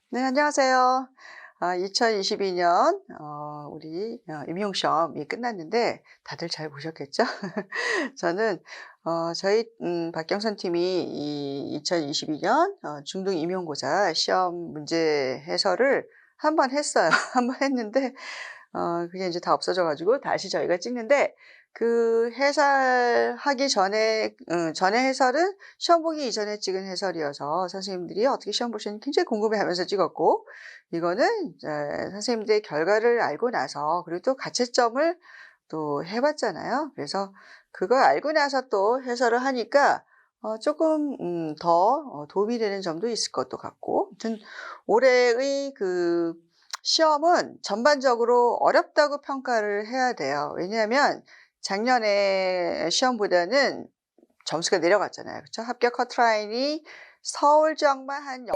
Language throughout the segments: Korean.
네, 안녕하세요. 2022년 우리 임용 시험이 끝났는데 다들 잘 보셨겠죠? 저는 저희 박경선 팀이 이 2022년 중등 임용고사 시험 문제 해설을 한 번 했어요. 한 번 했는데 그게 이제 다 없어져 가지고 다시 저희가 찍는데 그 해설하기 전에 전에 해설은 시험 보기 이전에 찍은 해설이어서 선생님들이 어떻게 시험 보셨는지 굉장히 궁금해하면서 찍었고, 이거는 이제 선생님들의 결과를 알고 나서 그리고 또 가채점을 또 해 봤잖아요. 그래서 그걸 알고 나서 또 해설을 하니까 쪼끔 더 도움이 되는 점도 있을 것도 같고, 아무튼 올해의 그 시험은 전반적으로 어렵다고 평가를 해야 돼요. 왜냐하면 작년에 시험보다는 점수가 내려갔잖아요. 그쵸? 합격 커트라인이 서울 지역만 한 0.6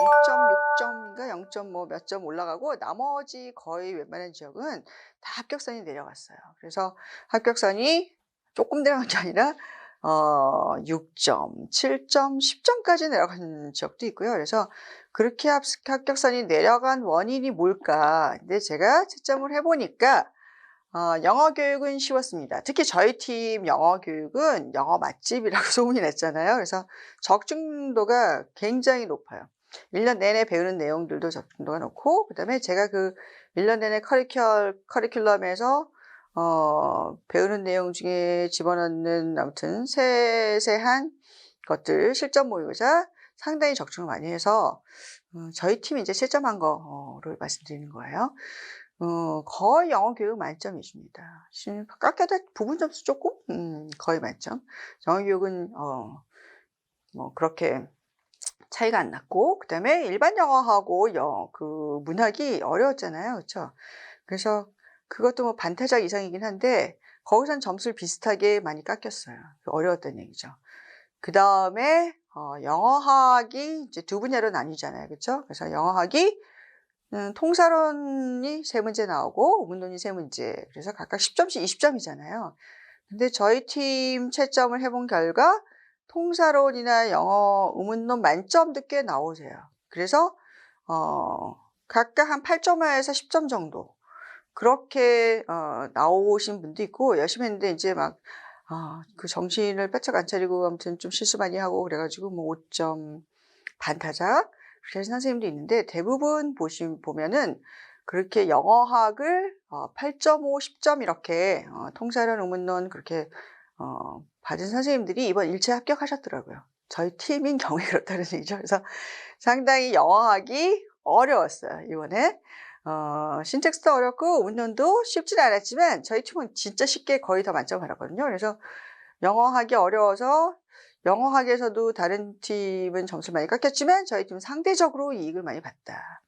점인가 0. 뭐 몇 점 올라가고 나머지 거의 웬만한 지역은 다 합격선이 내려갔어요. 그래서 합격선이 조금 내려간 게 아니라 6점, 7점, 10점까지 내려간 지역도 있고요. 그래서 그렇게 합격선이 내려간 원인이 뭘까? 근데 제가 채점을 해 보니까 영어 교육은 쉬웠습니다. 특히 저희 팀 영어 교육은 영어 맛집이라고 소문이 났잖아요. 그래서 적중도가 굉장히 높아요. 1년 내내 배우는 내용들도 적중도가 높고, 그다음에 제가 그 1년 내내 커리큘럼에서 배우는 내용 중에 집어넣는 아무튼 세세한 것들 실전 모의고사 상당히 적중을 많이 해서 저희 팀이 이제 실점한 거를 말씀드리는 거예요. 거의 영어 교육 만점이십니다. 깎여도 부분 점수 조금 거의 만점. 영어 교육은 뭐 그렇게 차이가 안 났고, 그다음에 일반 영어하고 그 문학이 어려웠잖아요. 그쵸? 그래서 그것도 뭐 반타작 이상이긴 한데 거기선 점수를 비슷하게 많이 깎였어요. 어려웠다는 얘기죠. 그다음에 영어학이 이제 두 분야로 나뉘잖아요. 그쵸? 그래서 영어학이 통사론이 3문제 나오고 우문론이 3문제. 그래서 각각 10점씩 20점이잖아요. 근데 저희 팀 채점을 해본 결과 통사론이나 영어 우문론 만점도 꽤 나오세요. 그래서 각각 한 8.5에서 10점 정도 그렇게 나오신 분도 있고, 열심히 했는데 인제 막 그 정신을 바짝 안 차리고 아무튼 좀 실수 많이 하고 그래 가지고 뭐 5점 반타작 그렇게 하신 선생님도 있는데, 대부분 보면은 그렇게 영어학을 8.5, 10점 이렇게 통사론, 우문론 그렇게 받은 선생님들이 이번 일체 합격하셨더라고요. 저희 팀인 경우에 그렇다는 얘기죠. 그래서 상당히 영어학이 어려웠어요, 이번에. 신텍스트도 어렵고 우문론도 쉽지는 않았지만 저희 팀은 진짜 쉽게 거의 다 만점을 받았거든요. 그래서 영어하기 어려워서 영어학에서도 다른 팀은 점수를 많이 깎였지만 저희 팀은 상대적으로 이익을 많이 봤다.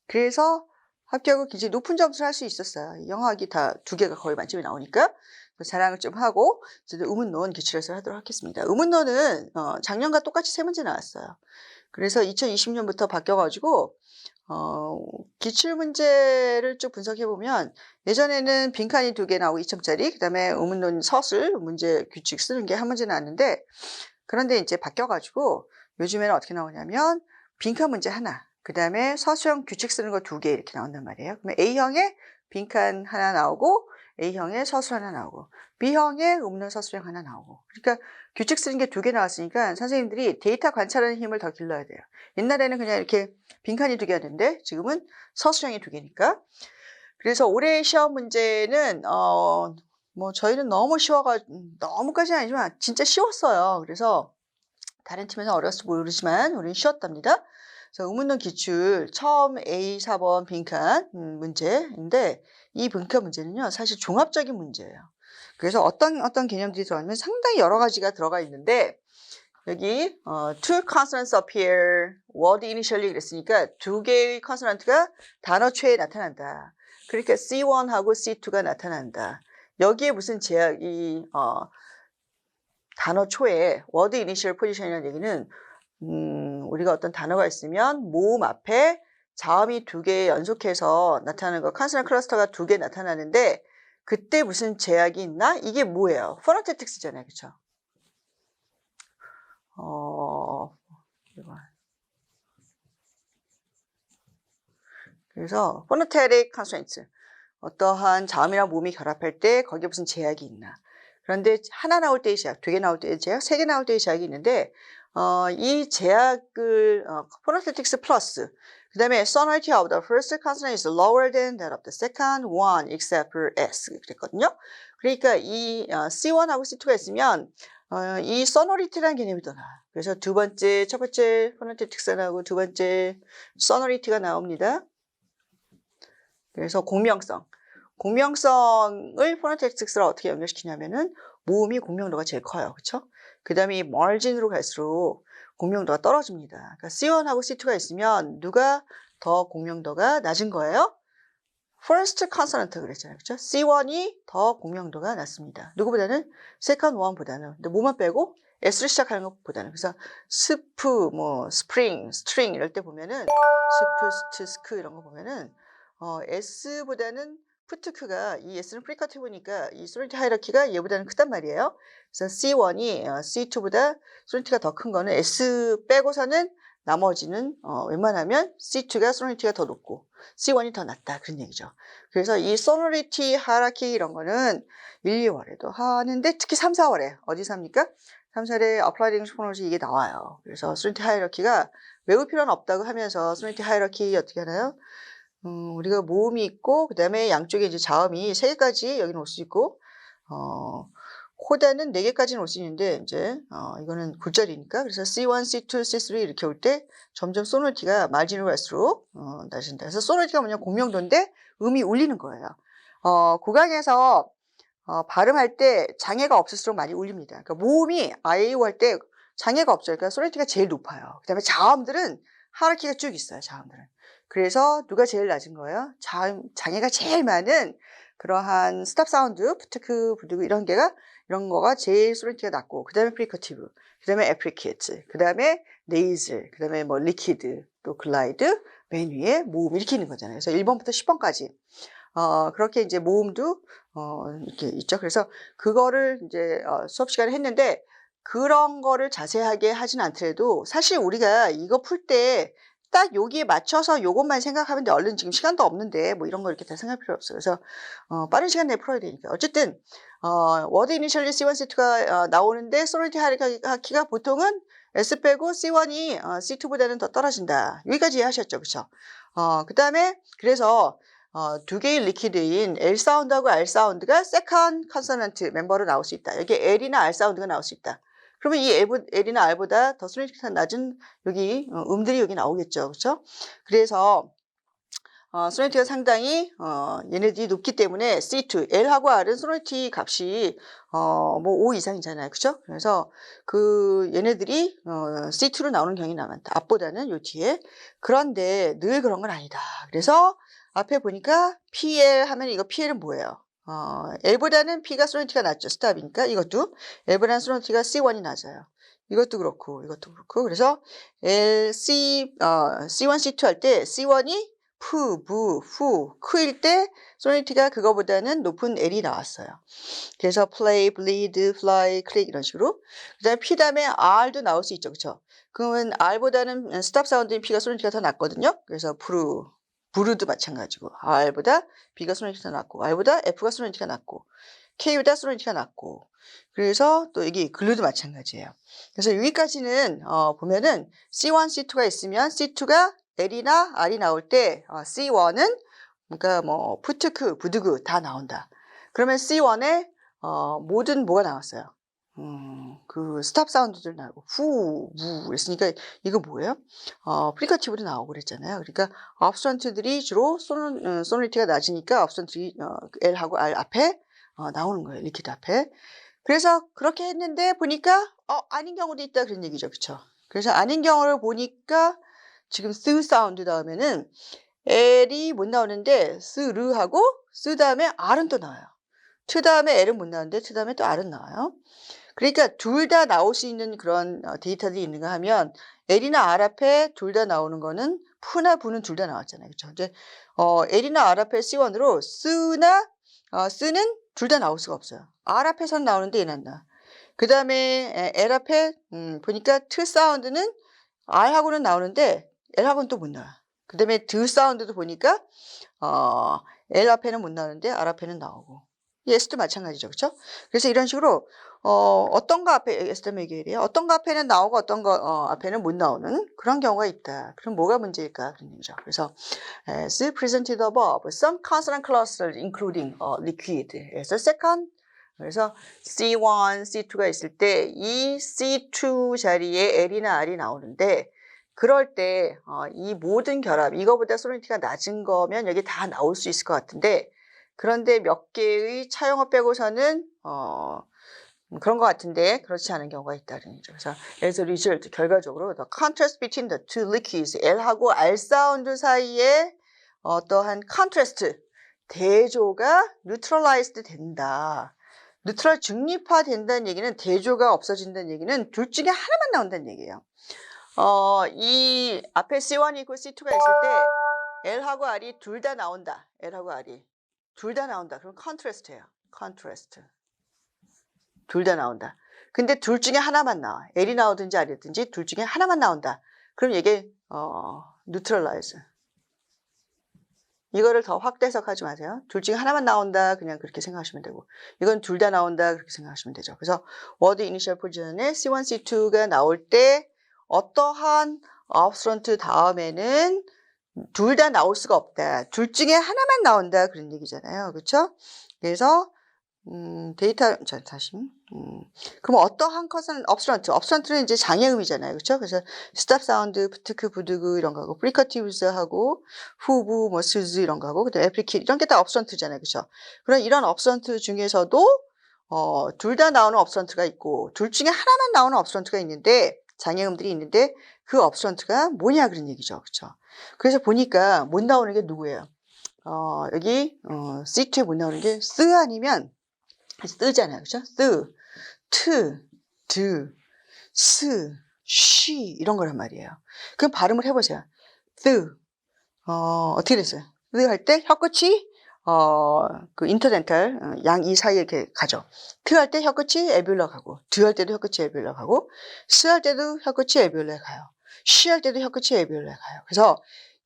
그래서 합격을 굉장히 높은 점수를 할 수 있었어요. 영어학이 다 두 개가 거의 만점이 나오니까. 자랑을 좀 하고 저도 의문론 기출해서 하도록 하겠습니다. 의문론은 작년과 똑같이 3문제 나왔어요. 그래서 2020년부터 바뀌어 가지고 기출 문제를 쭉 분석해 보면 예전에는 빈칸이 2개 나오고 2점짜리, 그다음에 의문론 서술 문제 규칙 쓰는 게 한 문제 나왔는데, 그런데 이제 바뀌어 가지고 요즘에는 어떻게 나오냐면 빈칸 문제 하나, 그다음에 서술형 규칙 쓰는 거 2개 이렇게 나온단 말이에요. 그러면 A형에 빈칸 하나 나오고 A형에 서술 하나 나오고 B형에 의문론 서술형 하나 나오고. 그러니까 규칙 쓰는 게 2개 나왔으니까 선생님들이 데이터 관찰하는 힘을 더 길러야 돼요. 옛날에는 그냥 이렇게 빈칸이 2개였는데 지금은 서술형이 2개니까. 그래서 올해 시험 문제는 뭐 저희는 너무 너무까지는 아니지만 진짜 쉬웠어요. 그래서 다른 팀에서는 어려웠을지 모르지만 우리는 쉬웠답니다. 그래서 의문론 기출 처음 A 4번 빈칸 문제인데, 이 빈칸 문제는요 사실 종합적인 문제예요. 그래서 어떤 개념들이 들어가냐면 상당히 여러 가지가 들어가 있는데, 여기 two consonants appear word initially 그랬으니까 2개의 컨소넌트가 단어 최에 나타난다. 그러니까 C1하고 C2가 나타난다. 여기에 무슨 제약이 단어 초에 word initial position이라는 얘기는 우리가 어떤 단어가 있으면 모음 앞에 자음이 2개 연속해서 나타나는 거, 컨소넌트 클러스터가 2개 나타나는데 그때 무슨 제약이 있나? 이게 뭐예요? 포너테틱스잖아요. 그쵸? 이거 그래서 phonetic constraints. 어떠한 자음이랑 모음이 결합할 때 거기에 무슨 제약이 있나. 그런데 하나 나올 때의 제약, 두 개 나올 때의 제약, 세 개 나올 때의 제약이 있는데 이 제약을 phonetics 플러스 그다음에 sonority of the first consonant is lower than that of the second one except for S 그랬거든요. 그러니까 이 C1하고 C2가 있으면 이 sonority라는 개념이 더 나와요. 그래서 첫 번째 phonetics하고 두 번째 sonority가 나옵니다. 그래서 공명성을 phonetics로 어떻게 연결시키냐면은 모음이 공명도가 제일 커요. 그렇죠? 그다음에 margin으로 갈수록 공명도가 떨어집니다. 그러니까 C1하고 C2가 있으면 누가 더 공명도가 낮은 거예요? first consonant 그랬잖아요. 그렇죠? C1이 더 공명도가 낮습니다. 누구보다는 second one보다는. 근데 뭐만 빼고 S를 시작하는 것보다는. 그래서 스프, 뭐 스프링, 스트링 이럴 때 보면은 스프, 스크 이런 거 보면은 S보다는 푸트크가 이 S는 프리카티브니까 이 소리티 하이라키가 얘보다는 크단 말이에요. 그래서 C1이 C2보다 소리티가 더 큰 거는 S 빼고서는 나머지는 웬만하면 C2가 소노리티가 더 높고 C1이 더 낮다 그런 얘기죠. 그래서 이 소노리티 하이라키 이런 거는 1, 2월에도 하는데 특히 3, 4월에 어디서 합니까? 3, 4월에 어플라이드 잉글리시 포너지 이게 나와요. 그래서 소노리티 하이라키가 외울 필요는 없다고 하면서 소노리티 하이라키 어떻게 하나요? 우리가 모음이 있고 그다음에 양쪽에 이제 자음이 3개까지 여기는 올 수 있고 코다는 4개까지는 올 수 있는데 이제 이거는 굴절이니까 그래서 C1, C2, C3 이렇게 올 때 점점 소노리티가 말진으로 갈수록 낮아진다. 그래서 소노리티가 뭐냐 공명도인데 음이 울리는 거예요. 구강에서 발음할 때 장애가 없을수록 많이 울립니다. 그러니까 모음이 아이오 할 때 장애가 없어요. 그러니까 소노리티가 제일 높아요. 그다음에 자음들은 하이라키가 쭉 있어요. 자음들은. 그래서 누가 제일 낮은 거예요? 장애가 제일 많은 그러한 스탑 사운드, 푸트크, 부드그 이런 거가 제일 소리티가 낮고 그다음에 프리커티브, 그다음에 애프리케이트, 그다음에 네이즐, 그다음에 뭐 리퀴드, 또 글라이드, 맨 위에 모음 이렇게 있는 거잖아요. 그래서 1번부터 10번까지 그렇게 이제 모음도 이렇게 있죠. 그래서 그거를 이제 수업 시간에 했는데 그런 거를 자세하게 하진 않더라도 사실 우리가 이거 풀 때 딱 여기에 맞춰서 요것만 생각하면 돼. 얼른 지금 시간도 없는데 뭐 이런 거 이렇게 다 생각할 필요 없어요. 그래서 빠른 시간 내에 풀어야 되니까. 어쨌든 워드 이니셜리 C1, C2가 나오는데 소노리티 하이라키가 보통은 S 빼고 C1이 C2보다는 더 떨어진다. 여기까지 이해하셨죠? 그렇죠? 그다음에 그래서 두 개의 리퀴드인 L 사운드하고 R 사운드가 세컨드 컨소넌트 멤버로 나올 수 있다. 여기 L이나 R 사운드가 나올 수 있다. 그러면 이 L이나 R보다 더 소노리티가 낮은 여기 음들이 여기 나오겠죠. 그렇죠? 그래서 소노리티가 상당히 얘네들이 높기 때문에 C2, L하고 R은 소노리티 값이 뭐 5 이상이잖아요. 그렇죠? 그래서 그 얘네들이 C2로 나오는 경우가 많다. 앞보다는 요 뒤에. 그런데 늘 그런 건 아니다. 그래서 앞에 보니까 PL 하면 이거 PL은 뭐예요? L보다는 P가 소노리티가 낮죠. 스탑이니까 이것도 L보다는 소노리티가 C1이 낮아요. 이것도 그렇고 이것도 그렇고 그래서 C1, C2 할 때 C1이 푸, 부, 후, 크일 때 소노리티가 그거보다는 높은 L이 나왔어요. 그래서 play, bleed, fly, click 이런 식으로. 그 다음에 P 다음에 R도 나올 수 있죠. 그렇죠? 그러면 R보다는 스탑 사운드인 P가 소노리티가 더 낮거든요. 그래서 부르도 마찬가지고 R보다 B가 소노리티가 낮고 R보다 F가 소노리티가 낮고 K보다 소노리티가 낮고 그래서 또 여기 글루도 마찬가지예요. 그래서 여기까지는 보면은 C1, C2가 있으면 C2가 L이나 R이 나올 때 C1은 그러니까 뭐 푸트크, 부드그 다 나온다. 그러면 C1에 모든 뭐가 나왔어요? 그 스탑 사운드들 나오고 후, 무 그랬으니까 이거 뭐예요? 프리카티브도 나오고 그랬잖아요. 그러니까 업스턴트들이 주로 소노리티가 낮으니까 업스턴트들이 L하고 R 앞에 나오는 거예요. 리퀴드 앞에. 그래서 그렇게 했는데 보니까 아닌 경우도 있다 그런 얘기죠. 그렇죠? 그래서 아닌 경우를 보니까 지금 스 사운드 다음에는 L이 못 나오는데 스르하고 스 다음에 R은 또 나와요. 트 다음에 L은 못 나오는데 트 다음에 또 R은 나와요. 그러니까 둘 다 나올 수 있는 그런 데이터들이 있는가 하면 L이나 R 앞에 둘 다 나오는 거는 푸나 부는 둘 다 나왔잖아요. 그렇죠? 이제 L이나 R 앞에 C1으로 스는 둘 다 나올 수가 없어요. R 앞에서는 나오는데 얘는 안 나와. 그 다음에 L 앞에 보니까 트 사운드는 R하고는 나오는데 L하고는 또 못 나와. 그다음에 드 사운드도 보니까 L 앞에는 못 나오는데 R 앞에는 나오고. S도 마찬가지죠. 그쵸? 그래서 이런 식으로 어떤 거 앞에 S도 얘기해요. 어떤 거 앞에는 나오고 어떤 거 앞에는 못 나오는 그런 경우가 있다. 그럼 뭐가 문제일까? 그런 얘기죠. 그래서 as presented above, some consonant clusters including liquid. 그래서 second 그래서 C1, C2가 있을 때 이 C2 자리에 L이나 R이 나오는데 그럴 때 이 모든 결합, 이거보다 소리니티가 낮은 거면 여기 다 나올 수 있을 것 같은데 그런데 몇 개의 차용어 빼고서는 그런 것 같은데 그렇지 않은 경우가 있다는 얘기죠. 그래서 as a result, 결과적으로 the contrast between the two liquids, L하고 R 사운드 사이에 어떠한 contrast, 대조가 neutralized 된다. 뉴트럴 중립화된다는 얘기는 대조가 없어진다는 얘기는 둘 중에 하나만 나온다는 얘기예요. 이 앞에 C1이 있고 C2가 있을 때 L하고 R이 둘 다 나온다. L하고 R이 둘 다 나온다. 그럼 컨트라스트예요. 컨트라스트. 둘 다 나온다. 근데 둘 중에 하나만 나와. L이 나오든지 R이든지 둘 중에 하나만 나온다. 그럼 이게 뉴트럴라이즈. 이거를 더 확대 해석하지 마세요. 둘 중에 하나만 나온다. 그냥 그렇게 생각하시면 되고. 이건 둘 다 나온다. 그렇게 생각하시면 되죠. 그래서 word initial position에 C1, C2가 나올 때 어떠한 upfront 다음에는 둘 다 나올 수가 없다. 둘 중에 하나만 나온다. 그런 얘기잖아요. 그렇죠? 그래서 데이터 다시 그럼 어떠한 컷은 upfront는 이제 장애음이잖아요. 그렇죠? 그래서 스탑 사운드, 프트크, 부드그 이런 거하고 프리커티브스하고 후브, 뭐 스즈 이런 거하고 그다음에 애플리킷 이런 게 다 upfront잖아요. 그렇죠? 그럼 이런 upfront 중에서도 둘 다 나오는 upfront가 있고 둘 중에 하나만 나오는 upfront가 있는데 장애음들이 있는데 그 upfront가 뭐냐 그런 얘기죠. 그렇죠? 그래서 보니까 못 나오는 게 누구예요? 여기 C2에 못 나오는 게 쓰 아니면 쓰잖아요. 그죠? 쓰, 트, 드, 스, 쉬 이런 거란 말이에요. 그럼 발음을 해보세요. 쓰, 어떻게 됐어요? 쓰 할 때 혀끝이 그 인터덴탈 양 이 사이에 이렇게 가죠. 트 할 때 혀끝이 에뷸러 가고, 드 할 때도 혀끝이 에뷸러 가고, 스 할 때도 혀끝이 에뷸러에 가요. 쉬 할 때도 혀끝이 에뷸러에 가요. 그래서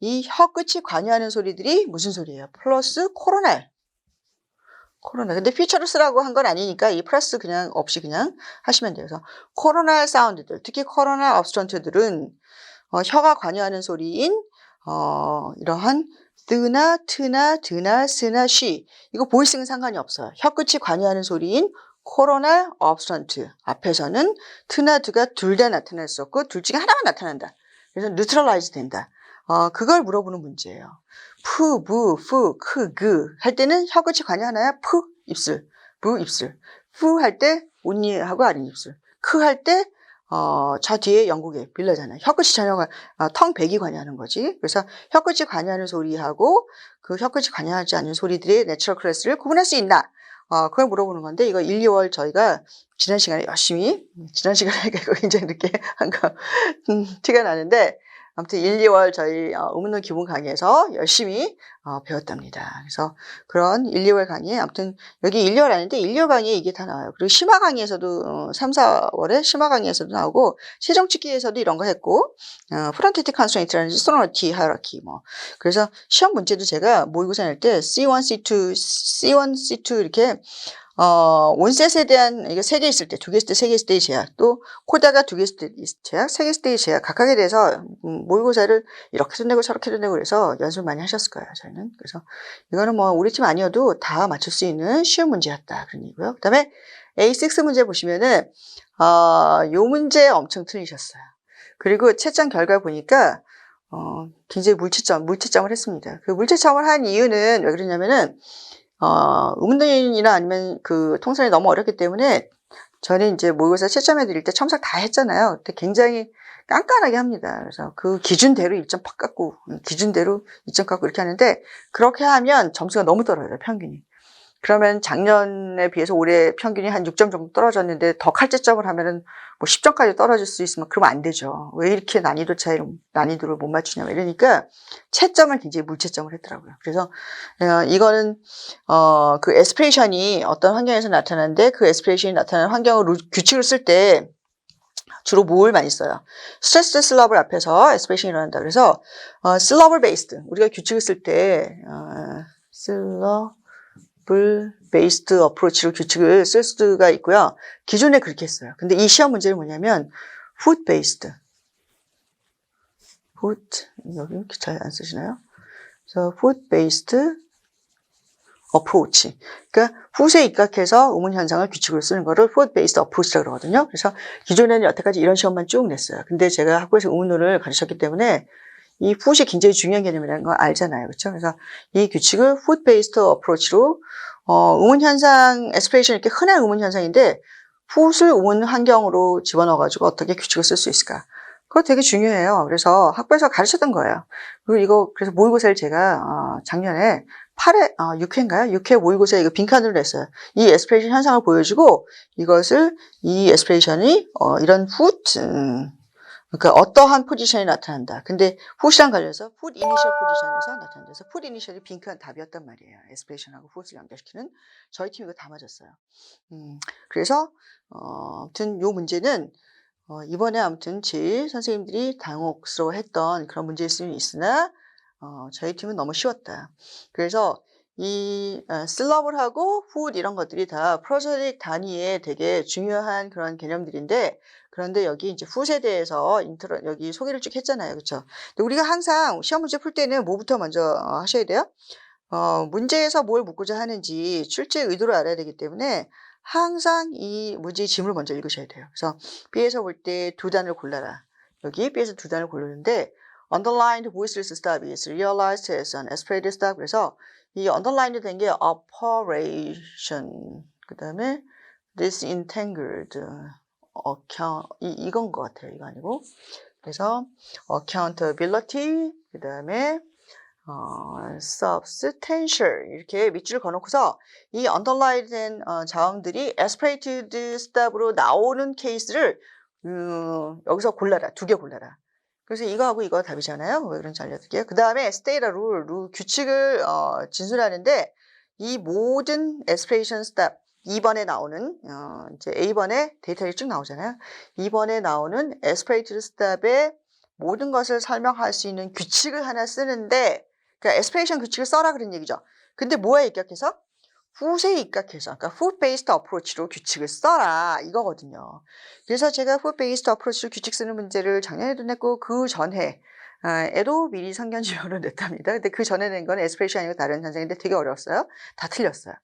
이 혀끝이 관여하는 소리들이 무슨 소리예요? 플러스 코로날. 코로나. 근데 퓨처러스라고 한 건 아니니까 이 플러스 그냥 없이 그냥 하시면 돼요. 그래서 코로날 사운드들, 특히 코로날 업스턴트들은 혀가 관여하는 소리인 이러한 뜨나 트나 드나 스나 쉬 이거 보이스는 상관이 없어요. 혀끝이 관여하는 소리인 코로날 업스턴트 앞에서는 트나 드가 둘 다 나타날 수 없고 둘 중에 하나만 나타난다. 그래서 뉴트럴라이즈 된다. 그걸 물어보는 문제예요. 푸, 부, 푸, 크, 그 할 때는 혀끝이 관여하나요? 푸, 입술, 부, 입술. 푸 할 때 온니하고 아랫 입술. 크 할 때 저 뒤에 영국에 빌려잖아요. 혀끝이 전혀 텅백이 관여하는 거지. 그래서 혀끝이 관여하는 소리하고 그 혀끝이 관여하지 않는 소리들의 내추럴 클래스를 구분할 수 있나? 그걸 물어보는 건데 이거 1, 2월 저희가 지난 시간에 열심히 지난 시간에 굉장히 늦게 한 거 티가 나는데 아무튼 1, 2월 저희 의문론 기본 강의에서 열심히 배웠답니다. 그래서 그런 1, 2월 강의에 아무튼 여기 1, 2월 아닌데 1, 2월 강의에 이게 다 나와요. 그리고 심화 강의에서도 3, 4월에 심화 강의에서도 나오고 세종특기에서도 이런 거 했고 프론테틱 컨스트레인트라든지 소노리티 하이라키 뭐 그래서 시험 문제도 제가 모의고사 낼 때 C1, C2 이렇게 온셋에 대한 이게 3개 있을 때, 2개 있을 때, 3개 있을 때의 제약, 또 코다가 2개 있을 때 제약, 3개 있을 때의 제약 각각에 대해서 모의고사를 이렇게도 내고 저렇게도 내고 그래서 연습을 많이 하셨을 거예요, 저희는. 그래서 이거는 뭐 우리 팀 아니어도 다 맞출 수 있는 쉬운 문제였다 그런 얘기고요. 그다음에 A6 문제 보시면은 요 문제 엄청 틀리셨어요. 그리고 채점 결과 보니까 굉장히 물채점을 했습니다. 그 물채점을 한 이유는 왜 그러냐면은 의문문이나 아니면 그 통설이 너무 어렵기 때문에 저는 이제 모의고사 채점해 드릴 때 첨삭 다 했잖아요. 그때 굉장히 깐깐하게 합니다. 그래서 그 기준대로 1점 팍 깎고, 기준대로 2점 깎고 이렇게 하는데 그렇게 하면 점수가 너무 떨어져요, 평균이. 그러면 작년에 비해서 올해 평균이 한 6점 정도 떨어졌는데 더 칼제점을 하면은 뭐 10점까지 떨어질 수 있으면 그러면 안 되죠. 왜 이렇게 난이도를 못 맞추냐 이러니까 채점을 굉장히 물채점을 했더라고요. 그래서 이거는 그 에스피레이션이 어떤 환경에서 나타나는데 그 에스피레이션이 나타나는 환경으로 규칙을 쓸 때 주로 뭘 많이 써요? 스트레스 슬러블 앞에서 에스피레이션이 일어난다. 그래서 슬러블 베이스드 우리가 규칙을 쓸 때 슬러블 베이스드 어프로치로 규칙을 쓸 수가 있고요. 기존에 그렇게 했어요. 근데 이 시험 문제는 뭐냐면 푸드 베이스드 푸드 여기 이렇게 잘 안 쓰시나요? 그래서 푸드 베이스드 어프로치. 그러니까 풋에 입각해서 의문 현상을 규칙으로 쓰는 거를 풋 베이스드 어프로치라고 그러거든요. 그래서 기존에는 여태까지 이런 시험만 쭉 냈어요. 근데 제가 학교에서 의문론을 가르쳤기 때문에 이 풋이 굉장히 중요한 개념이라는 걸 알잖아요. 그렇죠? 그래서 이 규칙을 풋 베이스드 어프로치로 의문 현상, 에스피레이션 이렇게 흔한 의문 현상인데 풋을 의문 환경으로 집어넣어가지고 어떻게 규칙을 쓸 수 있을까? 그거 되게 중요해요. 그래서 학교에서 가르쳤던 거예요. 그리고 이거 그래서 모의고사를 제가 작년에 8회, 6회인가요? 6회 모의고사에 이거 빈칸으로 냈어요. 이 에스피레이션 현상을 보여주고 이것을 이 에스피레이션이 이런 풋, 그러니까 어떠한 포지션이 나타난다. 근데 풋이랑 관련해서 풋 이니셜 포지션에서 나타난다. 그래서 풋 이니셜이 빈칸 답이었단 말이에요. 에스피레이션하고 풋을 연결시키는 저희 팀 이거 다 맞았어요. 그래서 아무튼 요 문제는 이번에 아무튼 제일 선생님들이 당혹스러워했던 그런 문제일 수는 있으나 저희 팀은 너무 쉬웠다. 그래서 이 슬러블하고 풋 이런 것들이 다 프로저딕 단위에 되게 중요한 그런 개념들인데 그런데 여기 이제 풋에 대해서 여기 소개를 쭉 했잖아요. 그렇죠? 근데 우리가 항상 시험 문제 풀 때는 뭐부터 먼저 하셔야 돼요? 문제에서 뭘 묻고자 하는지 출제 의도를 알아야 되기 때문에 항상 이 문제의 지문을 먼저 읽으셔야 돼요. 그래서 B에서 볼 때 두 단을 골라라. 여기 B에서 두 단을 고르는데 underlined voiceless stop is realized as an aspirated stop. 그래서 이 underlined 된 게 operation 그 다음에 disentangled account 이건 것 같아요. 이거 아니고 그래서 accountability 그 다음에 substantial 이렇게 밑줄을 그어놓고서 이 underline된 자음들이 aspirated stop으로 나오는 케이스를 여기서 골라라. 두 개 골라라. 그래서 이거하고 이거 답이잖아요. 왜 그런지 알려드릴게요. 그 다음에 state a rule, 규칙을 진술하는데 이 모든 aspiration stop 2번에 나오는 이제 A번에 데이터가 쭉 나오잖아요. 2번에 나오는 aspirated stop의 모든 것을 설명할 수 있는 규칙을 하나 쓰는데 그러니까 에스피레이션 규칙을 써라 그런 얘기죠. 근데 뭐에 입각해서? 풋에 입각해서, 그러니까 풋 베이스드 어프로치로 규칙을 써라 이거거든요. 그래서 제가 풋 베이스드 어프로치로 규칙 쓰는 문제를 작년에도 냈고 그 전해 에도 미리 성견 지원을 냈답니다. 근데 그 전에 낸 건 에스피레이션 아니고 다른 현상인데 되게 어려웠어요. 다 틀렸어요.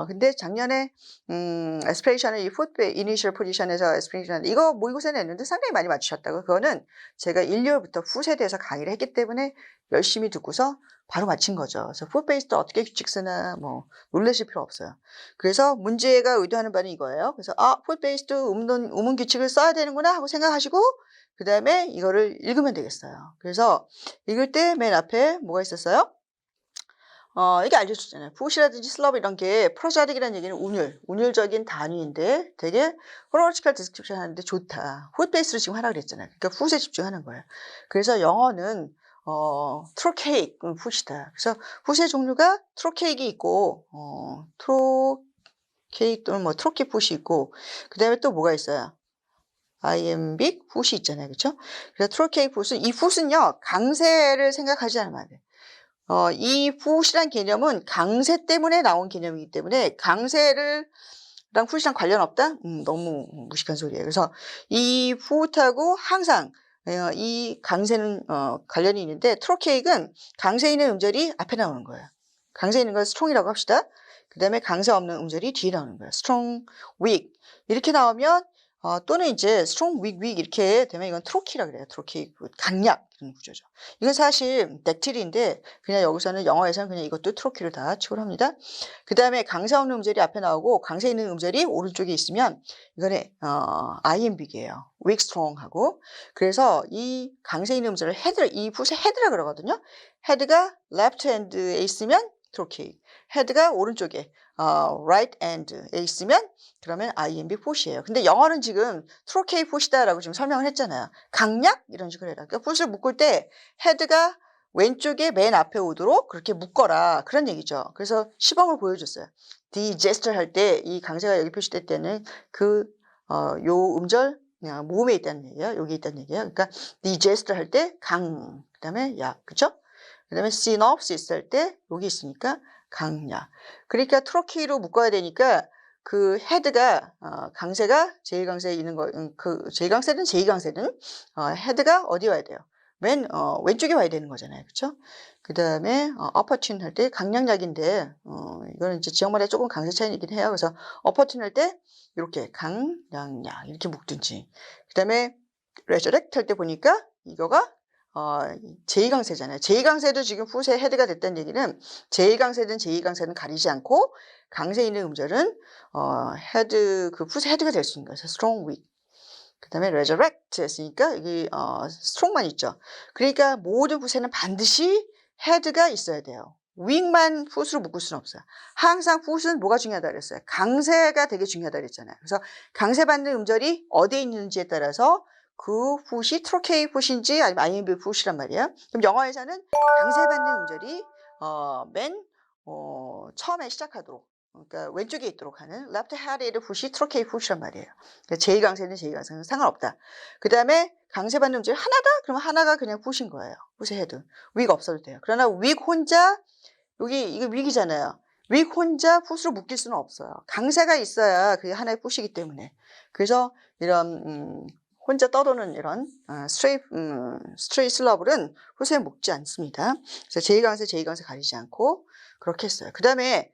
근데 작년에 에스피레이션을 이 풋 이니셜 포지션에서 에스피레이션 이거 모의고사에 냈는데 상당히 많이 맞추셨다고. 그거는 제가 1월부터 풋에 대해서 강의를 했기 때문에 열심히 듣고서 바로 맞힌 거죠. 그래서 풋 베이스드 어떻게 규칙 쓰나 뭐 놀라실 필요 없어요. 그래서 문제가 의도하는 바는 이거예요. 그래서 풋 베이스드 우문 규칙을 써야 되는구나 하고 생각하시고 그 다음에 이거를 읽으면 되겠어요. 그래서 읽을 때 맨 앞에 뭐가 있었어요? 이게 알려주잖아요. 풋이라든지 슬러브 이런 게 프로자딕이라는 얘기는 운율적인 단위인데 되게 호로로치컬 디스크립션 하는데 좋다. 풋 베이스로 지금 하라 그랬잖아요. 그러니까 풋에 집중하는 거예요. 그래서 영어는 트로케이크 풋이다. 그래서 풋의 종류가 트로케이크 있고 트로케이크 또는 뭐 트로키 풋이 있고 그 다음에 또 뭐가 있어요? 아이엠빅 풋이 있잖아요. 그렇죠? 그래서 트로케이크 풋은 이 풋은요 강세를 생각하지 않으면 안 돼요. 이 풋이란 개념은 강세 때문에 나온 개념이기 때문에 강세랑 풋이랑 관련 없다? 너무 무식한 소리예요. 그래서 이 풋하고 항상 이 강세는 관련이 있는데 트로케이크는 강세 있는 음절이 앞에 나오는 거예요. 강세 있는 걸 strong이라고 합시다. 그 다음에 강세 없는 음절이 뒤에 나오는 거예요. strong, weak 이렇게 나오면 또는 이제 strong, weak, weak 이렇게 되면 이건 트로키라 그래요. 트로키 강약 이런 구조죠. 이건 사실 넥틸인데 그냥 여기서는 영어에서는 그냥 이것도 트로키를 다 취급을 합니다. 그 다음에 강세 없는 음절이 앞에 나오고 강세 있는 음절이 오른쪽에 있으면 이거는 imbig이에요. weak, strong 하고 그래서 이 강세 있는 음절을 이 풋의 헤드라 그러거든요. 헤드가 left hand에 있으면 트로키, 헤드가 오른쪽에 right hand에 있으면 그러면 IMB 풋이에요. 근데 영어는 지금 트로케이 풋이다라고 지금 설명을 했잖아요. 강약 이런 식으로 해라. 그러니까 풋을 묶을 때 헤드가 왼쪽에 맨 앞에 오도록 그렇게 묶어라 그런 얘기죠. 그래서 시범을 보여줬어요. D 제스처 할 때 이 강세가 여기 표시될 때는 요 음절 모음에 있다는 얘기예요. 여기 있다는 얘기예요. 그러니까 digest 할 때 강, 그다음에 약, 그렇죠? 그다음에 synopsis 할 때 여기 있으니까 강약. 그러니까 트로키로 묶어야 되니까 그 헤드가 강세가 제1강세에 있는 거, 그 제1강세든 제2강세든 헤드가 어디 와야 돼요? 왼쪽에 와야 되는 거잖아요, 그렇죠? 그다음에 uppertune 할 때 강약약인데 이거는 이제 지역마다 조금 강세 차이이긴 해요. 그래서 uppertune 할 때 이렇게 강약약 이렇게 묶든지. 그다음에 resurrect 할 때 보니까 이거가 제2강세잖아요. 제2강세도 지금 풋의 헤드가 됐다는 얘기는 제1강세든 제2강세든 가리지 않고 강세 있는 음절은 헤드 그 풋의 헤드가 될 수 있는 거예요. strong weak. 그다음에 resurrect 했으니까 여기 strong만 있죠. 그러니까 모든 풋에는 반드시 헤드가 있어야 돼요. weak만 풋으로 묶을 수는 없어요. 항상 풋은 뭐가 중요하다 그랬어요? 강세가 되게 중요하다 그랬잖아요. 그래서 강세받는 음절이 어디에 있는지에 따라서 그 풋이 트로케이 풋인지 아니면 IMB 풋이란 말이에요. 그럼 영어에서는 강세받는 음절이 처음에 시작하도록, 그러니까 왼쪽에 있도록 하는 left headed 풋이 트로케이 풋이란 말이에요. 그러니까 제2강세는 제2강세는 상관없다. 그 다음에 강세받는 음절이 하나다? 그러면 하나가 그냥 풋인 거예요. 풋의 헤드. 윅 없어도 돼요. 그러나 윅 혼자 여기 이거 윅이잖아요. 윅 혼자 풋으로 묶일 수는 없어요. 강세가 있어야 그게 하나의 풋이기 때문에. 그래서 이런 혼자 떠도는 이런 스트레이트 슬러블은 풋에 묶지 않습니다. 그래서 제2강세, 제2강세 가리지 않고 그렇게 했어요. 그 다음에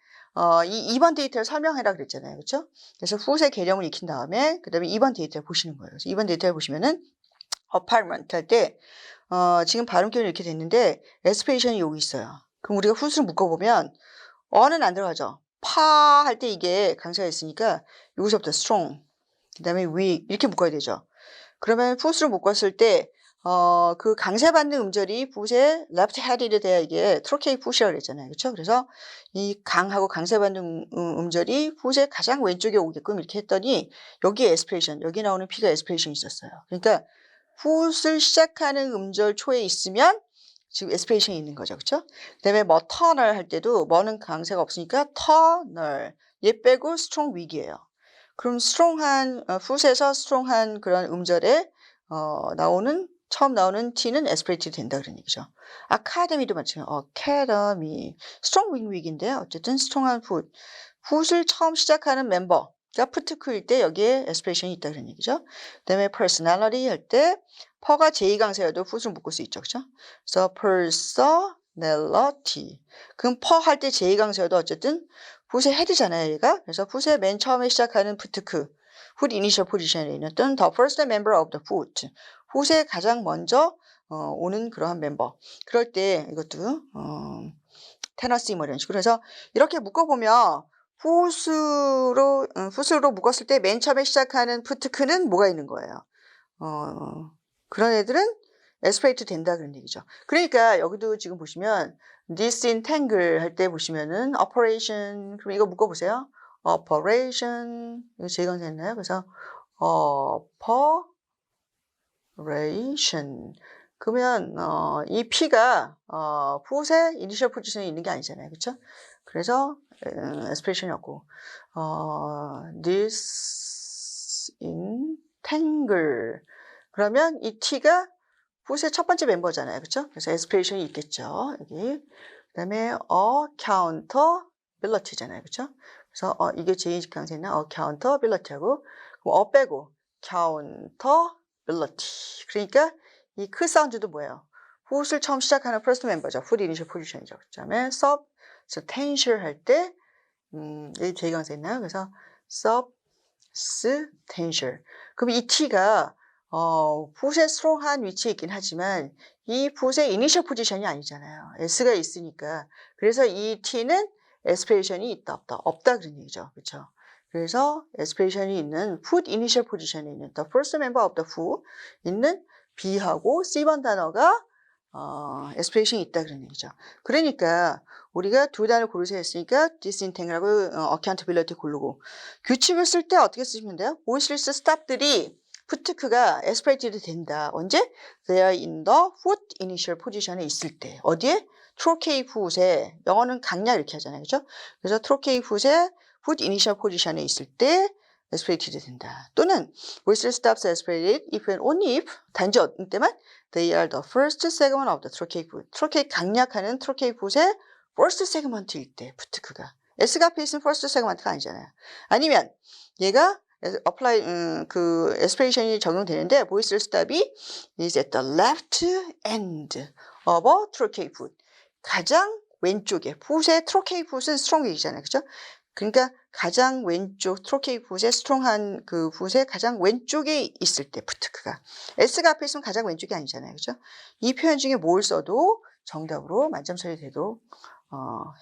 이 2번 데이터를 설명해라 그랬잖아요. 그렇죠? 그래서 풋의 개념을 익힌 다음에 그 다음에 2번 데이터를 보시는 거예요. 그래서 2번 데이터를 보시면은 apartment 할 때 지금 발음 기호는 이렇게 됐는데 에스피레이션이 여기 있어요. 그럼 우리가 풋을 묶어보면 어는 안 들어가죠. 파 할 때 이게 강세가 있으니까 여기서부터 strong, 그 다음에 weak 이렇게 묶어야 되죠. 그러면 풋으로 묶었을 때 그 강세받는 음절이 풋의 left headed 돼야 이게 트로케이 풋이라고 그랬잖아요. 그렇죠? 그래서 이 강하고 강세받는 음절이 풋의 가장 왼쪽에 오게끔 이렇게 했더니 여기에 에스피레이션, 여기 나오는 P가 에스피레이션이 있었어요. 그러니까 풋을 시작하는 음절 초에 있으면 지금 에스피레이션이 있는 거죠. 그렇죠? 그다음에 뭐 터널 할 때도 뭐는 강세가 없으니까 터널 얘 빼고 strong weak이에요. 그럼 스트롱한 풋에서 스트롱한 그런 음절에 처음 나오는 T는 에스피레이트 된다 그런 얘기죠. 아카데미도 마찬가지예요. academy, strong wing weak인데 어쨌든 스트롱한 풋을 처음 시작하는 멤버가 푸트크일 때 여기에 에스피레이션이 있다 그런 얘기죠. 그다음에 personality 할 때 퍼가 제2강세여도 풋을 묶을 수 있죠, 그렇죠? 그래서 personality. 그럼 퍼 할 때 제2강세여도 어쨌든 풋의 헤드잖아요, 얘가. 그래서 풋의 맨 처음에 시작하는 푸트크, 풋 이니셜 포지션에 있는 또는 the first member of the foot. 풋의 가장 먼저 오는 그러한 멤버. 그럴 때 이것도 테너시 뭐 이런 식으로 해서 이렇게 묶어보면 풋으로 묶었을 때 맨 처음에 시작하는 푸트크는 뭐가 있는 거예요? 그런 애들은 에스피레이트 된다 그런 얘기죠. 그러니까 여기도 지금 보시면 disentangle 할 때 보시면은 operation, 그럼 이거 묶어보세요. operation 이거 제가 했나요? 그래서 operation 그러면 이 P가 풋의 이니셜 포지션에 있는 게 아니잖아요, 그렇죠? 그래서 에스피레이션이었고 disentangle 그러면 이 T가 풋의 첫 번째 멤버잖아요. 그렇죠? 그래서 에스피레이션이 있겠죠. 여기. 그다음에 accountability잖아요. 그렇죠? 그래서 이게 제2강세는 accountability하고 빼고 accountability. 그러니까 이 크 사운드도 뭐예요? 풋을 처음 시작하는 first 멤버죠. 풋 이니셜 포지션이죠. 그다음에 substantial 할 때 여기 제2강세 있나요? 그래서 substantial. 그럼 이 T가 풋의 스트롱한 위치에 있긴 하지만 이 풋의 이니셜 포지션이 아니잖아요. S가 있으니까. 그래서 이 T는 에스피레이션이 있다 없다? 없다 그런 얘기죠. 그렇죠? 그래서 에스피레이션이 있는 풋 이니셜 포지션에 있는 the first member of the who 있는 B하고 C번 단어가 에스피레이션이 있다 그런 얘기죠. 그러니까 우리가 두 단어를 고르세요 했으니까 disentangle하고 accountability 고르고 규칙을 쓸 때 어떻게 쓰시면 돼요? 보이스리스 스탑들이 푸트크가 에스피레이티드 된다. 언제? They are in the foot initial position에 있을 때. 어디에? 트로케이 풋에 영어는 강약 이렇게 하잖아요. 그렇죠? 그래서 트로케이 풋에 foot initial position에 있을 때 aspirated 된다. 또는 voiceless stops aspirated if and only if 단지 어떤 때만 they are the first segment of the tracheic foot. 트로케이 강약하는 트로케이 풋의 first segment일 때 부트크가 S가 앞에 있으면 first segment가 아니잖아요. 아니면 얘가 apply 그 aspiration이 적용되는데 voiceless stop이 is at the left end of a tracheic foot. 가장 왼쪽에 풋의 트로케이 풋은 strong이잖아요. 그죠? 그러니까 가장 왼쪽 트로케이 풋의 스트롱한 그 풋의 가장 왼쪽에 있을 때 부트크가 S가 앞에 있으면 가장 왼쪽이 아니잖아요. 그죠? 이 표현 중에 뭘 써도 정답으로 만점 처리되도록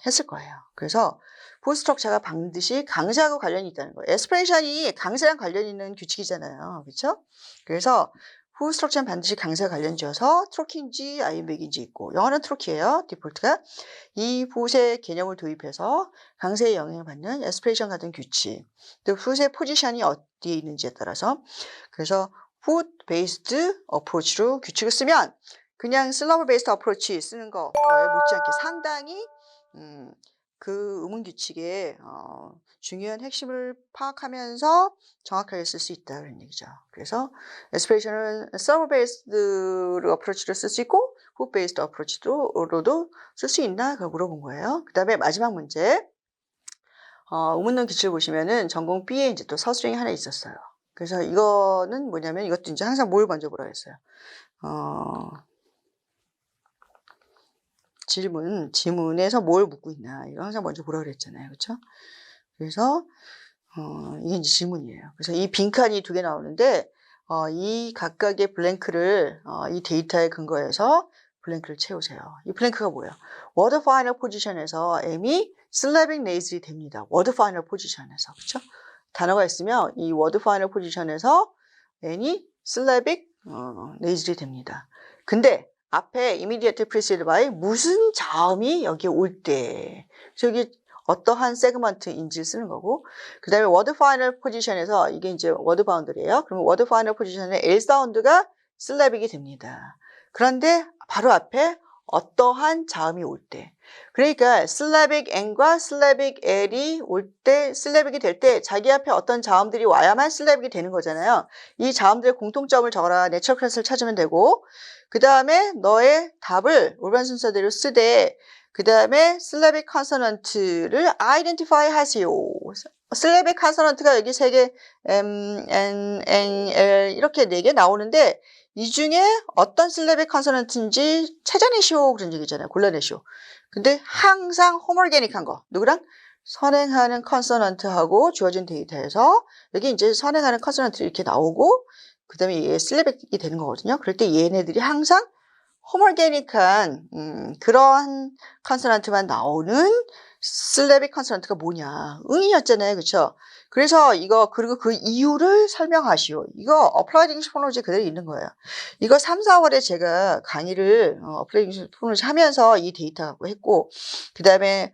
했을 거예요. 그래서 풋 스트럭처가 반드시 강세하고 관련이 있다는 거예요. 에스피레이션이 강세랑 관련 있는 규칙이잖아요. 그렇죠? 그래서 풋 스트럭처는 반드시 강세와 관련지어서 트로키인지 아이엠백인지 있고 영어는 트로키예요. 디폴트가 이 풋의 개념을 도입해서 강세에 영향을 받는 에스피레이션 같은 규칙 또 풋의 포지션이 어디에 있는지에 따라서 그래서 풋 베이스드 어프로치로 규칙을 쓰면 그냥 슬러브 베이스드 어프로치 쓰는 거에 못지않게 상당히 그 음운 규칙의 중요한 핵심을 파악하면서 정확하게 쓸 수 있다 그런 얘기죠. 그래서 에스피레이션은 슬러브 베이스드 어프로치로 쓸 수 있고 풋 베이스드 어프로치로도 쓸 수 있나 그걸 물어본 거예요. 그 다음에 마지막 문제 음운론 규칙을 보시면은 전공 B에 이제 또 서술형이 하나 있었어요. 그래서 이거는 뭐냐면 이것도 이제 항상 뭘 먼저 보라 했어요. 지문에서 뭘 묻고 있나 이거 항상 먼저 보라 그랬잖아요. 그렇죠? 그래서 이게 이제 질문이에요. 그래서 이 빈칸이 두 개 나오는데 이 각각의 블랭크를 이 데이터에 근거해서 블랭크를 채우세요. 이 블랭크가 뭐예요? 워드 파이널 포지션에서 M이 슬래빅 네이즐이 됩니다. 워드 파이널 포지션에서 그렇죠? 단어가 있으면 이 워드 파이널 포지션에서 N이 슬래빅 네이즐이 됩니다. 근데 앞에 immediate preceded by 무슨 자음이 여기에 올 때 저기 어떠한 세그먼트인지를 쓰는 거고 그 다음에 word final position에서 이게 이제 word boundary예요. 그러면 word final position에 L 사운드가 슬래빅이 됩니다. 그런데 바로 앞에 어떠한 자음이 올 때 그러니까 슬래빅 N과 슬래빅 L이 올 때 슬래빅이 될 때 자기 앞에 어떤 자음들이 와야만 슬래빅이 되는 거잖아요. 이 자음들의 공통점을 적어라. 내추럴 클래스를 찾으면 되고 그 다음에 너의 답을 올바른 순서대로 쓰되 그 다음에 슬래빅 컨소넌트를 아이덴티파이 하세요. 슬래빅 컨소넌트가 여기 3개 M, N, N, L 이렇게 4개 나오는데 이 중에 어떤 슬래빅 컨소넌트인지 찾아내시오 그런 얘기잖아요. 골라내시오. 근데 항상 호모게닉한 거 누구랑? 선행하는 컨소넌트하고 주어진 데이터에서 여기 이제 선행하는 컨소넌트가 이렇게 나오고 그 다음에 얘 슬래빅이 되는 거거든요. 그럴 때 얘네들이 항상 호모게닉한 그런 컨소넌트만 나오는 슬래빅 컨소넌트가 뭐냐? 응이었잖아요. 그렇죠? 그래서 이거 그리고 그 이유를 설명하시오. 이거 어플라이드 잉글리시 포놀로지 그대로 있는 거예요. 이거 3, 4월에 제가 강의를 어플라이드 잉글리시 포놀로지 하면서 이 데이터 갖고 했고 그 다음에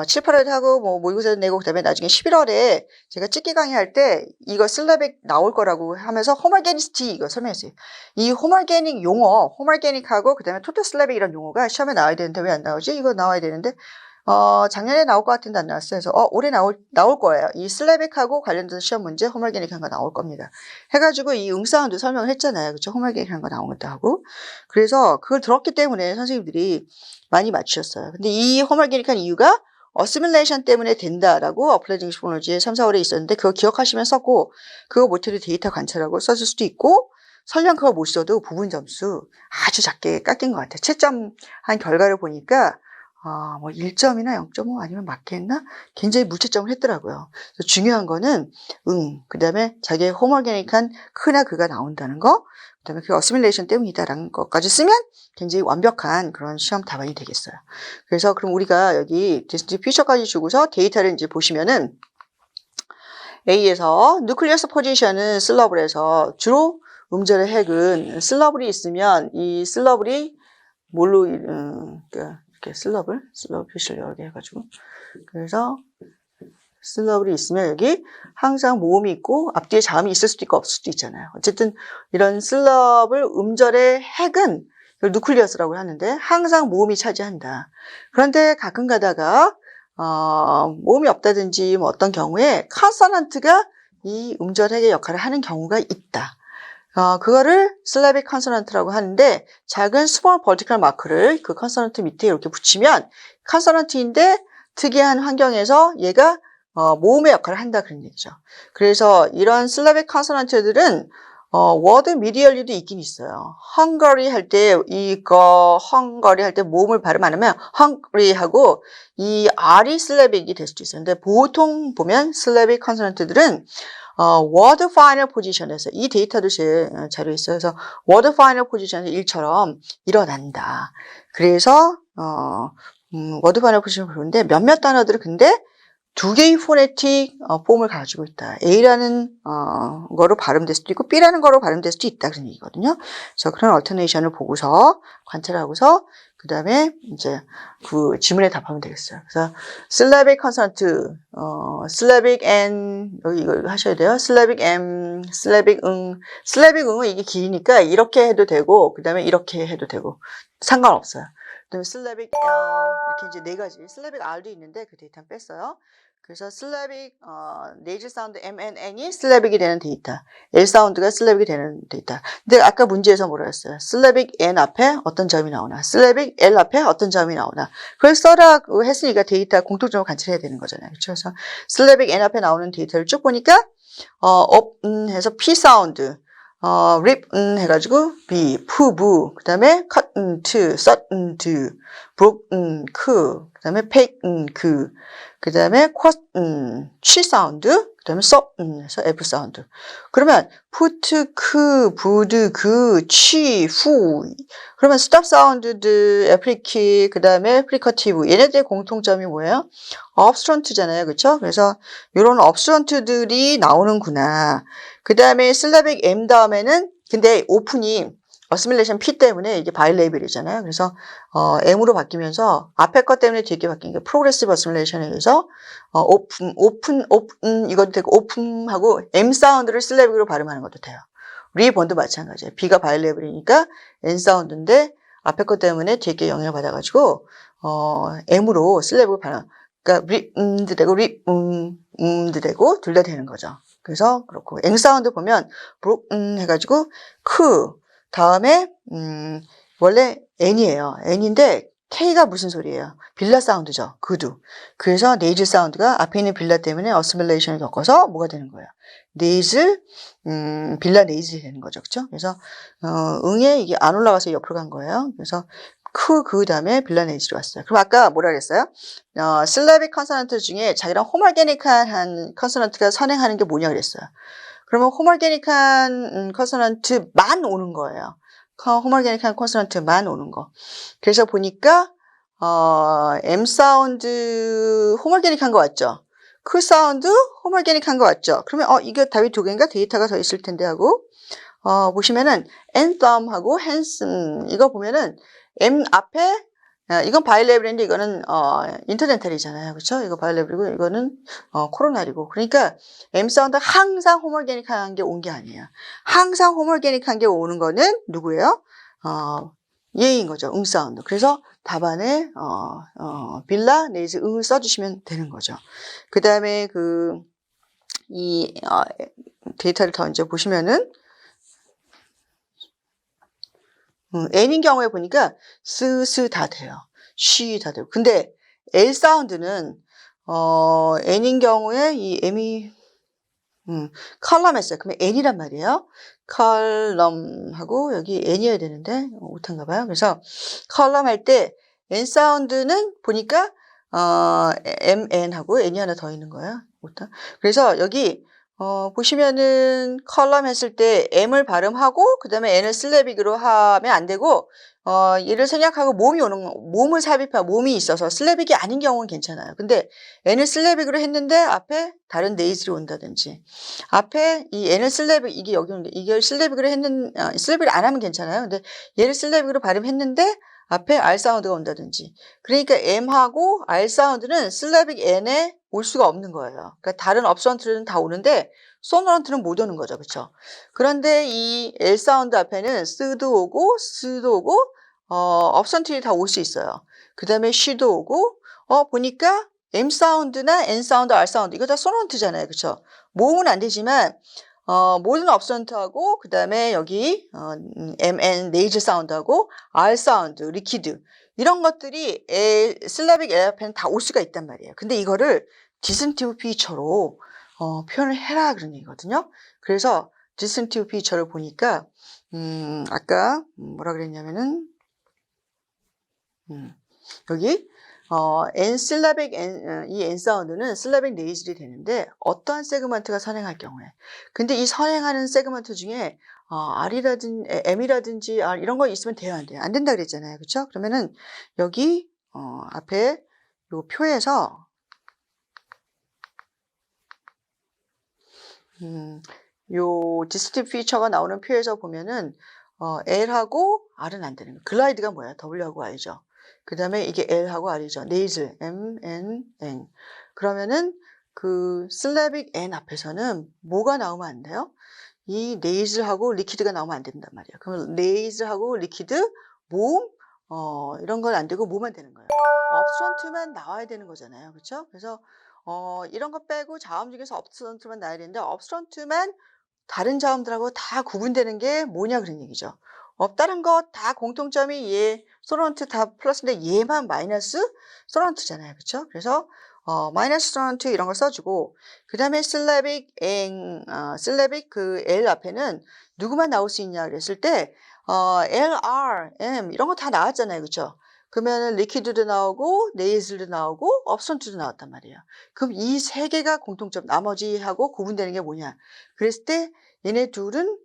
7, 8월에 하고 뭐 모의고사 내고 그다음에 나중에 11월에 제가 찍기 강의할 때 이거 슬래빅 나올 거라고 하면서 호모게니시티 이거 설명했어요. 이 호모게닉 용어, 호모게닉하고 그다음에 토탈 슬래빅 이런 용어가 시험에 나와야 되는데 왜 안 나오지? 이거 나와야 되는데 작년에 나올 것 같은데 안 나왔어요. 그래서 올해 나올 거예요. 이 슬래빅하고 관련된 시험 문제 호모게닉한 거 나올 겁니다. 해가지고 이 응사운드 설명을 했잖아요. 그렇죠? 호모게닉한 거 나온 것도 하고. 그래서 그걸 들었기 때문에 선생님들이 많이 맞추셨어요. 근데 이 호모게닉한 이유가 어시뮬레이션 때문에 된다라고 어플라이드 잉글리시 포놀로지에 3, 4월에 있었는데 그거 기억하시면 썼고 그거 못해도 데이터 관찰하고 써줄 수도 있고 설령 그거 못 써도 부분 점수 아주 작게 깎인 것 같아요. 채점한 결과를 보니까 뭐 1점이나 0.5 아니면 맞겠나? 굉장히 무채점을 했더라고요. 그래서 중요한 거는 그 다음에 자기의 호모게닉한 크나 그가 나온다는 거 그 다음에 그 어시뮬레이션 때문이다라는 것까지 쓰면 굉장히 완벽한 그런 시험 답안이 되겠어요. 그래서 그럼 우리가 여기 디스트 퓨처까지 주고서 데이터를 이제 보시면은 A에서 누클리어스 포지션은 슬러블에서 주로 음절의 핵은 슬러블이 있으면 이 슬러블이 뭘로 이렇게 슬러블 표시를 여러 개 해가지고 그래서 슬러블이 있으면 여기 항상 모음이 있고 앞뒤에 자음이 있을 수도 있고 없을 수도 있잖아요. 어쨌든 이런 슬러블 음절의 핵은 이걸 누클리어스라고 하는데 항상 모음이 차지한다. 그런데 가끔 가다가 모음이 없다든지 뭐 어떤 경우에 컨소넌트가 이 음절핵의 역할을 하는 경우가 있다. 그거를 슬래빅 컨소넌트라고 하는데 작은 스몰 버티컬 마크를 그 컨소넌트 밑에 이렇게 붙이면 컨소넌트인데 특이한 환경에서 얘가 모음의 역할을 한다 그런 얘기죠. 그래서 이런 슬래빅 컨소넌트들은 워드 미디얼리도 있긴 있어요. 헝거리 할 때 헝거리 할 때 모음을 발음 안 하면 헝거리 하고 이 R이 슬래빅이 될 수도 있어요. 근데 보통 보면 슬래빅 컨소넌트들은 워드 파이널 포지션에서 이 데이터도 제 자료에 있어요. 그래서 워드 파이널 포지션에서 일처럼 일어난다. 그래서 워드 파이널 포지션을 보는데 몇몇 단어들은 근데 두 개의 포네틱 폼을 가지고 있다. A라는 거로 발음될 수도 있고 B라는 거로 발음될 수도 있다 그런 얘기거든요. 그래서 그런 얼터네이션을 보고서 관찰하고서 그 다음에 이제 그 지문에 답하면 되겠어요. 그래서 슬래빅 컨서넌트, 슬래빅 N 여기 이거 하셔야 돼요. 슬래빅 M, 슬래빅 응, 슬래빅 응은 이게 기니까 이렇게 해도 되고 그 다음에 이렇게 해도 되고 상관없어요. 그다음에 슬래빅 이렇게 이제 네 가지 슬래빅 R도 있는데 그 데이터는 뺐어요. 그래서 슬래빅 네이즐 사운드 M, N, N이 슬래빅이 되는 데이터, L 사운드가 슬래빅이 되는 데이터. 근데 아까 문제에서 뭐라 했어요? 슬래빅 N 앞에 어떤 점이 나오나, 슬래빅 L 앞에 어떤 점이 나오나. 그걸 써라고 했으니까 데이터 공통점을 관찰해야 되는 거잖아요. 그렇죠? 그래서 슬래빅 N 앞에 나오는 데이터를 쭉 보니까 해서 P 사운드. 립, 해가지고, B, 푸, 부, 그 다음에, 컷, 트, 썰, 드, 브록, 크, 그 다음에, 페이크, 그 다음에, 쿼, 취 사운드, 그 다음에, 써, 해서 F 사운드. 그러면, 푸트, 크, 부드, 그, 취, 후. 그러면, 스톱 사운드드, 애플리키, 그 다음에, 프리커티브. 얘네들의 공통점이 뭐예요? 업스트런트잖아요. 그쵸? 그래서, 요런 업스트런트들이 나오는구나. 그 다음에 슬래빅 M 다음에는 근데 오픈이 어시밀레이션 P 때문에 이게 바이레이블이잖아요. 그래서 M으로 바뀌면서 앞에 것 때문에 뒤에 게 바뀐 게 프로그레시브 어시밀레이션에 의해서 오픈 이것도 되고 오픈하고 M 사운드를 슬래빅으로 발음하는 것도 돼요. 리본도 마찬가지예요. B가 바이레이블이니까 N 사운드인데 앞에 것 때문에 뒤에 게 영향을 받아가지고 M으로 슬래빅을 발음. 그러니까 도 되고 도 되고 둘 다 되는 거죠. 그래서 그렇고 앵 사운드 보면 해가지고 크 다음에 원래 N이에요. N인데 K가 무슨 소리예요? 빌라 사운드죠. 그도. 그래서 네이즐 사운드가 앞에 있는 빌라 때문에 어시밀레이션을 겪어서 뭐가 되는 거예요? 네이즐 빌라 네이즐이 되는 거죠. 그렇죠? 그래서 응에 이게 안 올라가서 옆으로 간 거예요. 그래서 그 다음에 빌라 네이즐이 왔어요. 그럼 아까 뭐라 그랬어요? 슬래빅 컨소넌트 중에 자기랑 호멀게닉한 컨소넌트가 선행하는 게 뭐냐 그랬어요. 그러면 호멀게닉한 컨소넌트만 오는 거예요. 호멀게닉한 컨소넌트만 오는 거. 그래서 보니까 M 사운드 호멀게닉한 거 같죠? 그 사운드 호멀게닉한 거 같죠? 그러면 이게 답이 두 개인가 데이터가 더 있을 텐데 하고 보시면은 antthem하고 handsome 이거 보면은 M 앞에 이건 바이레블인데 이거는 인터덴탈이잖아요. 그렇죠? 이거 바이레블이고 이거는 코로나리고. 그러니까 M 사운드 항상 호멀게닉한 게 온 게 아니에요. 항상 호멀게닉한 게 오는 거는 누구예요? 얘인 거죠. 응 사운드. 그래서 답안에 빌라 네이즈 응을 써주시면 되는 거죠. 그 다음에 이 데이터를 더 이제 보시면은 N인 경우에 보니까 스스 다 돼요. 쉬 다 되고. 근데 L 사운드는 N인 경우에 이 M이 컬럼 했어요. 그러면 N이란 말이에요. 컬럼하고 여기 N이어야 되는데 못한가 봐요. 그래서 컬럼 할 때 N 사운드는 보니까 MN하고 N이 하나 더 있는 거예요. 못한. 그래서 여기 보시면은 컬럼 했을 때 M을 발음하고 그 다음에 N을 슬래빅으로 하면 안 되고 얘를 생략하고 몸을 삽입하고 몸이 있어서 슬래빅이 아닌 경우는 괜찮아요. 근데 N을 슬래빅으로 했는데 앞에 다른 네이즐이 온다든지 앞에 이 N을 슬래빅 이게 여기 오는데 이걸 슬래빅으로 슬래빅을 안 하면 괜찮아요. 근데 얘를 슬래빅으로 발음했는데 앞에 R 사운드가 온다든지 그러니까 M하고 R 사운드는 슬래빅 N에 올 수가 없는 거예요. 그러니까 다른 업선트는 다 오는데 소너런트는 못 오는 거죠. 그렇죠? 그런데 이 L 사운드 앞에는 스도 오고 스도 오고 업선트들이 다 올 수 있어요. 그 다음에 쉬도 오고 보니까 M 사운드나 N 사운드, R 사운드 이거 다 소넌트잖아요. 그쵸? 모음은 안 되지만 모든 업선트하고 그다음에 여기 MN 네이즈 사운드하고 R 사운드, 리퀴드 이런 것들이 슬라빅 L 앞에는 다 올 수가 있단 말이에요. 근데 이거를 디스틴티브 피처로 표현을 해라 그런 얘기거든요. 그래서 디스틴티브 피처를 보니까 아까 뭐라 그랬냐면은 여기 N 슬라빅 이 N 사운드는 슬라빅 네이즐이 되는데 어떠한 세그먼트가 선행할 경우에 근데 이 선행하는 세그먼트 중에 R이라든지 M이라든지 R 이런 거 있으면 돼요 안 돼요? 안 된다 그랬잖아요. 그렇죠? 그러면은 여기 앞에 요 표에서 요 디스티브 피처가 나오는 표에서 보면은 L하고 R은 안 되는 거예요. 글라이드가 뭐야? W하고 R이죠. 그 다음에 이게 L하고 R이죠. 네이즐 M, N, N. 그러면은 그 슬래빅 N 앞에서는 뭐가 나오면 안 돼요? 이 네이즐하고 리퀴드가 나오면 안 된단 말이에요. 그러면 네이즐하고 리퀴드, 모음 이런 건 안 되고 뭐만 되는 거예요? 업프런트만 나와야 되는 거잖아요. 그렇죠? 그래서 이런 거 빼고 자음 중에서 업프런트만 나와야 되는데 업프런트만 다른 자음들하고 다 구분되는 게 뭐냐 그런 얘기죠. 다른 거 다 공통점이 얘 소넌트 다 플러스인데 얘만 마이너스 소넌트잖아요. 그렇죠? 그래서 마이너스 소넌트 이런 걸 써주고 그다음에 슬래빅 슬래빅 그 L 앞에는 누구만 나올 수 있냐 그랬을 때 L, R, M 이런 거 다 나왔잖아요. 그렇죠? 그러면은 리퀴드도 나오고 네이즐도 나오고 업선트도 나왔단 말이에요. 그럼 이 세 개가 공통점 나머지하고 구분되는 게 뭐냐? 그랬을 때 얘네 둘은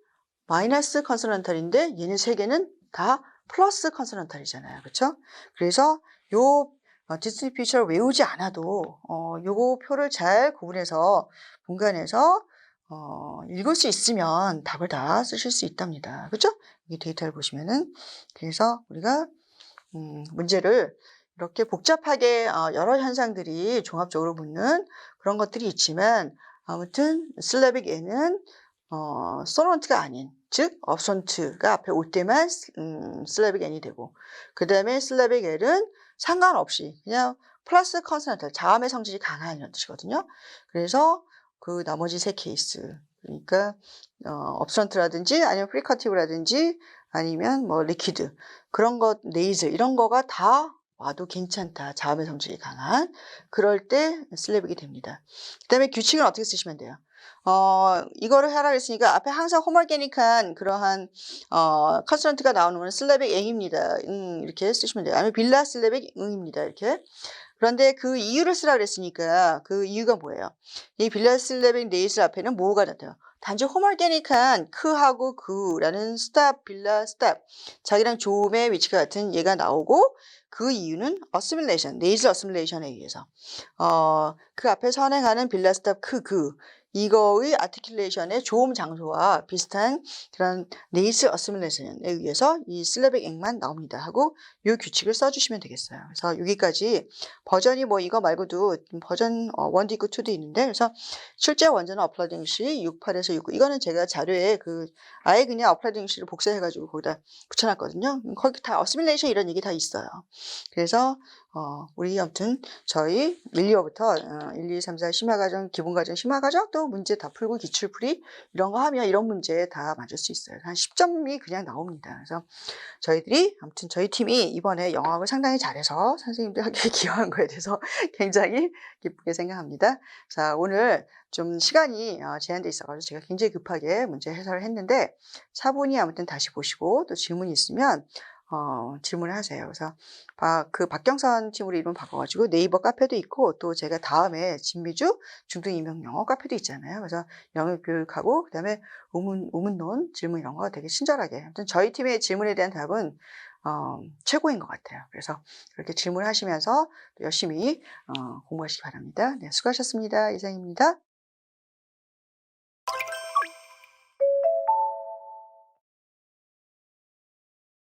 마이너스 컨소넌탈인데 얘네 세 개는 다 플러스 컨소넌탈이잖아요. 그렇죠? 그래서 요 디스니 피처를 외우지 않아도 요거 표를 잘 구분해서 분간해서 읽을 수 있으면 답을 다 쓰실 수 있답니다. 그렇죠? 이 데이터를 보시면은 그래서 우리가 문제를 이렇게 복잡하게 여러 현상들이 종합적으로 묻는 그런 것들이 있지만 아무튼 슬래빅 N은 소넌트가 아닌 즉 업선트가 앞에 올 때만 슬래빅 N이 되고 그 다음에 슬래빅 L은 상관없이 그냥 플러스 컨소넌트 자음의 성질이 강한 이런 뜻이거든요. 그래서 그 나머지 세 케이스 그러니까 업선트라든지 아니면 프리커티브라든지 아니면 뭐 리퀴드 그런 것 네이즈 이런 거가 다 와도 괜찮다. 자음의 성질이 강한 그럴 때 슬래빅이 됩니다. 그다음에 규칙은 어떻게 쓰시면 돼요? 이거를 하라 그랬으니까 앞에 항상 호모게닉한 그러한 컨스턴트가 나오는 건 슬래빅 A입니다. 이렇게 쓰시면 돼요. 아니면 빌라 슬래빅 응입니다. 이렇게. 그런데 그 이유를 쓰라 그랬으니까 그 이유가 뭐예요? 이 빌라 슬래빅 네이슬 앞에는 뭐가 나타나요? 단지 호모게닉한 크하고 그라는 스탑 빌라 스탑 자기랑 조음의 위치가 같은 얘가 나오고 그 이유는 어시밀레이션 네이슬 어시밀레이션에 의해서 그 앞에 선행하는 빌라 스탑 그 이거의 아티큘레이션의 조음 장소와 비슷한 그런 네이슬 어시밀레이션에 의해서 이 슬래빅 액만 나옵니다 하고 이 규칙을 써주시면 되겠어요. 그래서 여기까지 버전이 뭐 이거 말고도 버전 1도 있고 2도 있는데 그래서 실제 원전은 어플라이드 잉글리시 68에서 69 이거는 제가 자료에 아예 그냥 어플라이드 잉글리시를 복사해가지고 거기다 붙여놨거든요. 거기 다 어시밀레이션 이런 얘기 다 있어요. 그래서 우리 아무튼 저희 1, 2호부터 1, 2, 3, 4 심화과정, 기본과정, 심화과정 또 문제 다 풀고 기출풀이 이런 거 하면 이런 문제 다 맞을 수 있어요. 한 10점이 그냥 나옵니다. 그래서 저희들이 아무튼 저희 팀이 이번에 영어학을 상당히 잘해서 선생님들에게 기여한 거에 대해서 굉장히 기쁘게 생각합니다. 자, 오늘 좀 시간이 제한돼 있어가지고 제가 굉장히 급하게 문제 해설을 했는데 차분히 아무튼 다시 보시고 또 질문이 있으면 질문을 하세요. 그래서 그 박경선 팀으로 이름 바꿔가지고 네이버 카페도 있고 또 제가 다음에 진미주 중등 임용 영어 카페도 있잖아요. 그래서 영어 교육하고 그다음에 우문론 질문 이런 거 되게 친절하게. 아무튼 저희 팀의 질문에 대한 답은 최고인 것 같아요. 그래서 그렇게 질문하시면서 열심히 공부하시기 바랍니다. 네, 수고하셨습니다. 이상입니다.